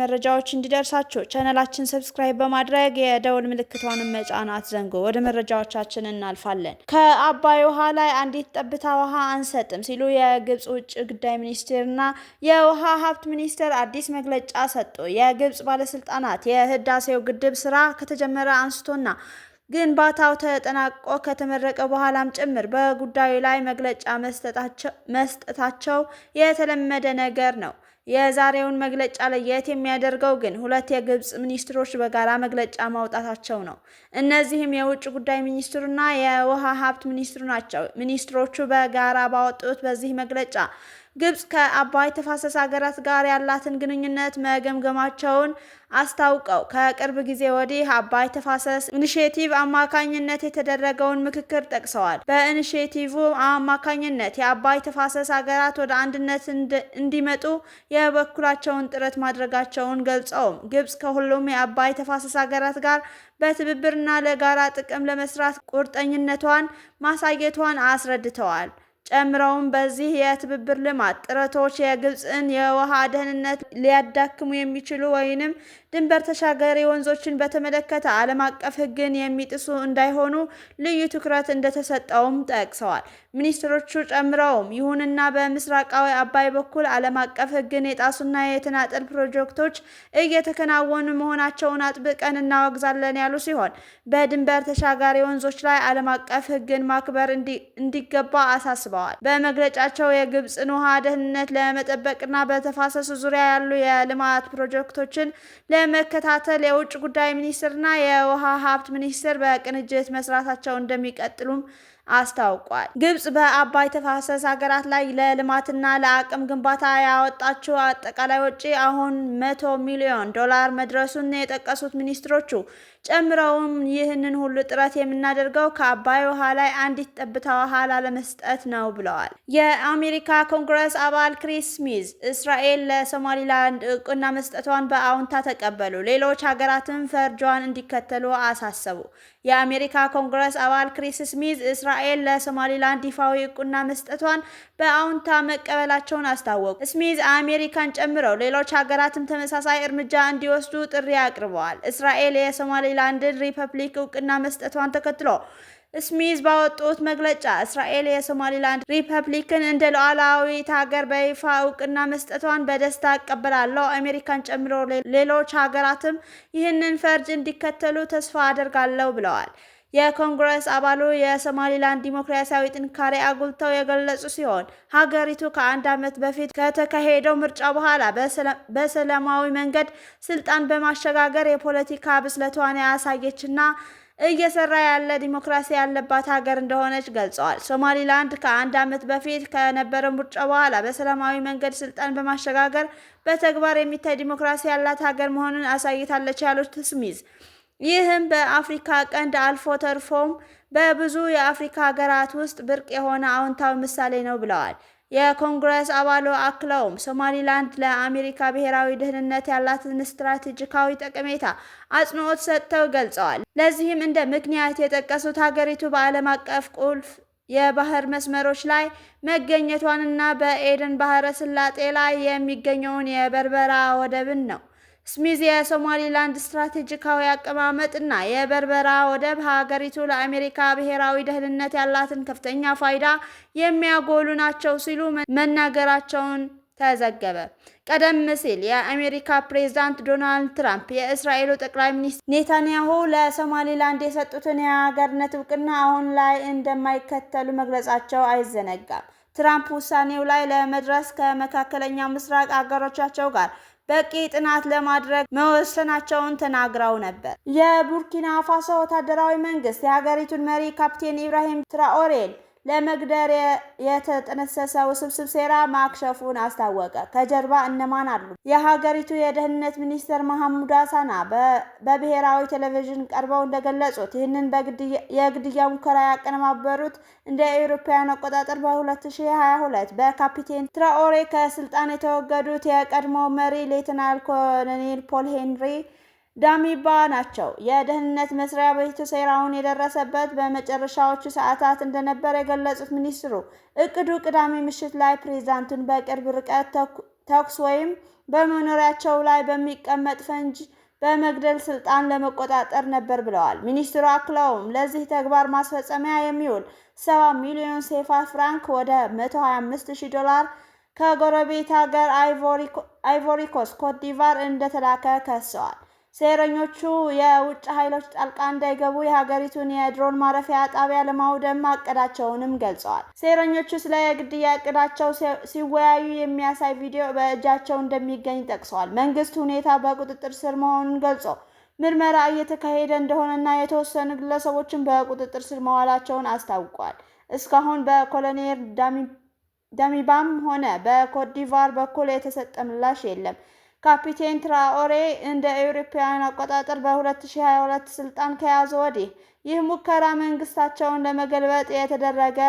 መረጃዎች እንዲደርሳችሁ ቻናላችን ሰብስክራይብ በማድረግ የደወል ምልክቷን መጫን አትዘንጉ። ወደ መረጃዎቻችን እናልፋለን። ከአባይ ውሃ ላይ አንዲት ጠብታ ውሃ አንሰጥም ሲሉ የግብጽ ውጭ ጉዳይ ሚኒስቴርና የውሃ ሀብት ሚኒስቴር አዲስ መግለጫ ሰጡ። የግብጽ ባለስልጣናት የህዳሴው ግድብ ስራ ከተጀመረ አንስቶና ግንባታው ተጠናቆ ከተመረቀ በኋላም ጭምር በጉዳዩ ላይ መግለጫ መስጠታቸው የተለመደ ነገር ነው። የዛሬውን መግለጫ ለየት የሚያደርገው ግን ሁለት የግብጽ ሚኒስትሮች በጋራ መግለጫ ማውጣታቸው ነው። እነዚህም የውጭ ጉዳይ ሚኒስትሩና የውሃ ሀብት ሚኒስትሩ ናቸው። ሚኒስትሮቹ በጋራ ባወጡት በዚህ መግለጫ ግብጽ ከአባይ ተፋሰስ ሀገራት ጋር ያላትን ግንኙነት መገምገማቸውን አስታውቀው ከቅርብ ጊዜ ወዲህ አባይ ተፋሰስ ኢኒሼቲቭ አማካኝነት የተደረገውን ምክክር ጠቅሰዋል። በኢኒሼቲቭ አማካኝነት የአባይ ተፋሰስ ሀገራት ወደ አንድነት እንዲመጡ የበኩላቸውን ጥረት ማድረጋቸውን ገልጸው ግብጽ ከሁሉም የአባይ ተፋሰስ ሀገራት ጋር በትብብርና ለጋራ ጥቅም ለመስራት ቁርጠኝነቷን ማሳየቷን አስረድተዋል። ጨምረውም በዚህ የትብብር ልማት ጥረቶች የግብጽን የውሃ ደህንነት ሊያዳክሙ የሚችሉ ወይንም ድንበር ተሻጋሪ ወንዞችን በተመለከተ ዓለም አቀፍ ሕግን የሚጥሱ እንዳይሆኑ ልዩ ትኩረት እንደተሰጠውም ጠቅሰዋል። ሚኒስትሮቹ ጨምረውም ይሁንና በምስራቃዊ አባይ በኩል ዓለም አቀፍ ሕግን የጣሱና የተናጠል ፕሮጀክቶች እየተከናወኑ መሆናቸውን አጥብቀን እናወግዛለን ያሉ ሲሆን በድንበር ተሻጋሪ ወንዞች ላይ ዓለም አቀፍ ሕግን ማክበር እንዲገባ አሳስበዋል። በመግለጫቸው የግብጽን ውሃ ደህንነት ለመጠበቅና በተፋሰሱ ዙሪያ ያሉ የልማት ፕሮጀክቶችን ለመከታተል የውጭ ጉዳይ ሚኒስቴርና የውሃ ሀብት ሚኒስቴር በቅንጅት መስራታቸው እንደሚቀጥሉም አስታውቋል። ግብጽ በአባይ ተፋሰስ ሀገራት ላይ ለልማትና ለአቅም ግንባታ ያወጣችው አጠቃላይ ወጪ አሁን $100 ሚሊዮን መድረሱን የጠቀሱት ሚኒስትሮቹ ጨምረውም ይህንን ሁሉ ጥረት የምናደርገው ከአባይ ውሃ ላይ አንዲት ጠብታ ውሃ ላለመስጠት ነው ብለዋል። የአሜሪካ ኮንግረስ አባል ክሪስ ስሚዝ እስራኤል ለሶማሊላንድ እውቅና መስጠቷን በአዎንታ ተቀበሉ። ሌሎች ሀገራትም ፈርጇን እንዲከተሉ አሳሰቡ። የአሜሪካ ኮንግረስ አባል ክሪስ ስሚዝ እስራኤል ለሶማሊላንድ ይፋዊ እውቅና መስጠቷን በአዎንታ መቀበላቸውን አስታወቁ። ስሚዝ አሜሪካን ጨምረው ሌሎች ሀገራትም ተመሳሳይ እርምጃ እንዲወስዱ ጥሪ አቅርበዋል። እስራኤል የሶማሊላንድን ሪፐብሊክ እውቅና መስጠቷን ተከትሎ ስሚዝ ባወጡት መግለጫ እስራኤል የሶማሊላንድ ሪፐብሊክን እንደ ሉዓላዊት ሀገር በይፋ እውቅና መስጠቷን በደስታ እቀበላለሁ። አሜሪካን ጨምሮ ሌሎች ሀገራትም ይህንን ፈርጅ እንዲከተሉ ተስፋ አደርጋለሁ ብለዋል። የኮንግረስ አባሉ የሶማሊላንድ ዲሞክራሲያዊ ጥንካሬ አጉልተው የገለጹ ሲሆን ሀገሪቱ ከአንድ ዓመት በፊት ከተካሄደው ምርጫ በኋላ በሰላማዊ መንገድ ስልጣን በማሸጋገር የፖለቲካ ብስለቷን ያሳየችና እየሰራ ያለ ዲሞክራሲ ያለባት ሀገር እንደሆነች ገልጸዋል። ሶማሊላንድ ከአንድ ዓመት በፊት ከነበረው ምርጫ በኋላ በሰላማዊ መንገድ ስልጣን በማሸጋገር በተግባር የሚታይ ዲሞክራሲ ያላት ሀገር መሆኑን አሳይታለች ያሉት ስሚዝ ይህም በአፍሪካ ቀንድ አልፎ ተርፎም በብዙ የአፍሪካ ሀገራት ውስጥ ብርቅ የሆነ አዎንታዊ ምሳሌ ነው ብለዋል። የኮንግረስ አባሉ አክለውም ሶማሊላንድ ለአሜሪካ ብሔራዊ ደህንነት ያላትን ስትራቴጂካዊ ጠቀሜታ አጽንኦት ሰጥተው ገልጸዋል። ለዚህም እንደ ምክንያት የጠቀሱት ሀገሪቱ በዓለም አቀፍ ቁልፍ የባህር መስመሮች ላይ መገኘቷንና በኤደን ባህረ ሰላጤ ላይ የሚገኘውን የበርበራ ወደብን ነው። ስሚዝ የሶማሊላንድ ስትራቴጂካዊ አቀማመጥና የበርበራ ወደብ ሀገሪቱ ለአሜሪካ ብሔራዊ ደህንነት ያላትን ከፍተኛ ፋይዳ የሚያጎሉ ናቸው ሲሉ መናገራቸውን ተዘገበ። ቀደም ሲል የአሜሪካ ፕሬዝዳንት ዶናልድ ትራምፕ የእስራኤሉ ጠቅላይ ሚኒስትር ኔታንያሁ ለሶማሊላንድ የሰጡትን የሀገርነት እውቅና አሁን ላይ እንደማይከተሉ መግለጻቸው አይዘነጋም። ትራምፕ ውሳኔው ላይ ለመድረስ ከመካከለኛው ምስራቅ አገሮቻቸው ጋር በቂ ጥናት ለማድረግ መወሰናቸውን ተናግረው ነበር። የቡርኪና ፋሶ ወታደራዊ መንግስት የሀገሪቱን መሪ ካፕቴን ኢብራሂም ትራኦሬን ለመግደር የተጠነሰሰው ውስብስብ ሴራ ማክሸፉን አስታወቀ። ከጀርባ እነማን አሉ? የሀገሪቱ የደህንነት ሚኒስትር መሐሙድ ሳና በብሔራዊ ቴሌቪዥን ቀርበው እንደገለጹት ይህንን የግድያ ሙከራ ያቀነባበሩት እንደ አውሮፓውያን አቆጣጠር በ2022 በካፒቴን ትራኦሬ ከስልጣን የተወገዱት የቀድሞ መሪ ሌተናል ኮሎኔል ፖል ሄንሪ ዳሚባ ናቸው። የደህንነት መስሪያ ቤቱ ሴራውን የደረሰበት በመጨረሻዎቹ ሰዓታት እንደነበር የገለጹት ሚኒስትሩ እቅዱ ቅዳሜ ምሽት ላይ ፕሬዝዳንቱን በቅርብ ርቀት ተኩስ ወይም በመኖሪያቸው ላይ በሚቀመጥ ፈንጅ በመግደል ስልጣን ለመቆጣጠር ነበር ብለዋል። ሚኒስትሩ አክለውም ለዚህ ተግባር ማስፈጸሚያ የሚውል 70 ሚሊዮን ሴፋ ፍራንክ ወደ $125,000 ከጎረቤት ሀገር አይቮሪ ኮስት ኮት ዲቫር እንደተላከ ከሰዋል። ሴረኞቹ የውጭ ኃይሎች ጣልቃ እንዳይገቡ የሀገሪቱን የድሮን ማረፊያ ጣቢያ ለማውደም ማቀዳቸውንም ገልጸዋል። ሴረኞቹ ስለ ግድያ እቅዳቸው ሲወያዩ የሚያሳይ ቪዲዮ በእጃቸው እንደሚገኝ ጠቅሰዋል። መንግስት ሁኔታ በቁጥጥር ስር መሆኑን ገልጾ ምርመራ እየተካሄደ እንደሆነና የተወሰኑ ግለሰቦችን በቁጥጥር ስር መዋላቸውን አስታውቋል። እስካሁን በኮሎኔል ዳሚባም ሆነ በኮትዲቫር በኩል የተሰጠ ምላሽ የለም። ካፒቴን ትራኦሬ እንደ አውሮፓውያን አቆጣጠር በ2022 ስልጣን ከያዙ ወዲህ ይህ ሙከራ መንግስታቸውን ለመገልበጥ የተደረገ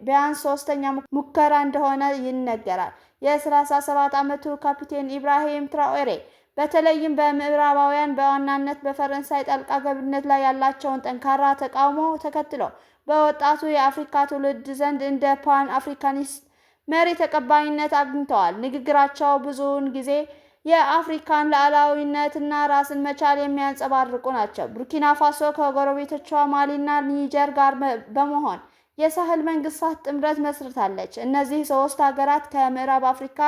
ቢያንስ ሶስተኛ ሙከራ እንደሆነ ይነገራል። የ37 ዓመቱ ካፒቴን ኢብራሂም ትራኦሬ በተለይም በምዕራባውያን በዋናነት በፈረንሳይ ጣልቃ ገብነት ላይ ያላቸውን ጠንካራ ተቃውሞ ተከትሎ በወጣቱ የአፍሪካ ትውልድ ዘንድ እንደ ፓን አፍሪካኒስት መሪ ተቀባይነት አግኝተዋል። ንግግራቸው ብዙውን ጊዜ የአፍሪካን ሉዓላዊነትና ራስን መቻል የሚያንጸባርቁ ናቸው። ቡርኪና ፋሶ ከጎረቤቶቿ ማሊና ኒጀር ጋር በመሆን የሳህል መንግስታት ጥምረት መስርታለች። እነዚህ ሶስት ሀገራት ከምዕራብ አፍሪካ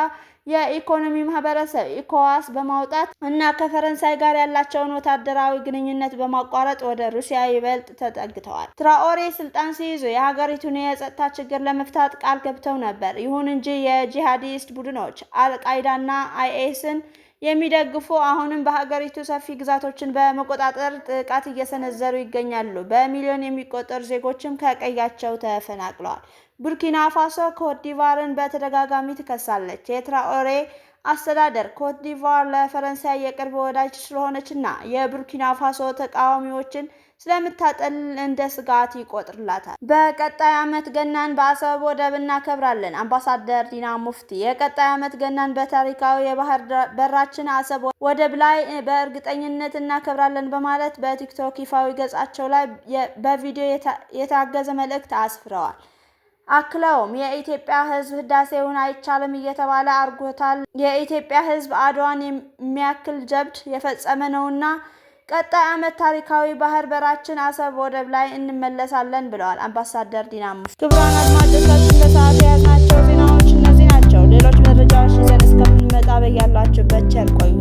የኢኮኖሚ ማህበረሰብ ኢኮዋስ በማውጣት እና ከፈረንሳይ ጋር ያላቸውን ወታደራዊ ግንኙነት በማቋረጥ ወደ ሩሲያ ይበልጥ ተጠግተዋል። ትራኦሬ ስልጣን ሲይዙ የሀገሪቱን የጸጥታ ችግር ለመፍታት ቃል ገብተው ነበር። ይሁን እንጂ የጂሃዲስት ቡድኖች አልቃይዳና አይኤስን የሚደግፉ አሁንም በሀገሪቱ ሰፊ ግዛቶችን በመቆጣጠር ጥቃት እየሰነዘሩ ይገኛሉ። በሚሊዮን የሚቆጠሩ ዜጎችም ከቀያቸው ተፈናቅለዋል። ቡርኪና ፋሶ ኮትዲቫርን በተደጋጋሚ ትከሳለች። የትራኦሬ አስተዳደር ኮትዲቫር ለፈረንሳይ የቅርብ ወዳጅ ስለሆነችና የቡርኪና ፋሶ ተቃዋሚዎችን ስለምታጠልል እንደ ስጋት ይቆጥርላታል። በቀጣይ ዓመት ገናን በአሰብ ወደብ እናከብራለን። አምባሳደር ዲና ሙፍቲ የቀጣይ ዓመት ገናን በታሪካዊ የባህር በራችን አሰብ ወደብ ላይ በእርግጠኝነት እናከብራለን በማለት በቲክቶክ ይፋዊ ገጻቸው ላይ በቪዲዮ የታገዘ መልእክት አስፍረዋል። አክለውም የኢትዮጵያ ሕዝብ ህዳሴውን አይቻልም እየተባለ አርጎታል። የኢትዮጵያ ሕዝብ አድዋን የሚያክል ጀብድ የፈጸመ ነውና ቀጣይ ዓመት ታሪካዊ ባህር በራችን አሰብ ወደብ ላይ እንመለሳለን ብለዋል አምባሳደር ዲና ሙፍቲ። ክቡራን አድማጮቻችን ለሰዓቱ የያዝናቸው ዜናዎች እነዚህ ናቸው። ሌሎች መረጃዎች ይዘን እስከምንመጣ በያላችሁበት ቸር ቆዩ።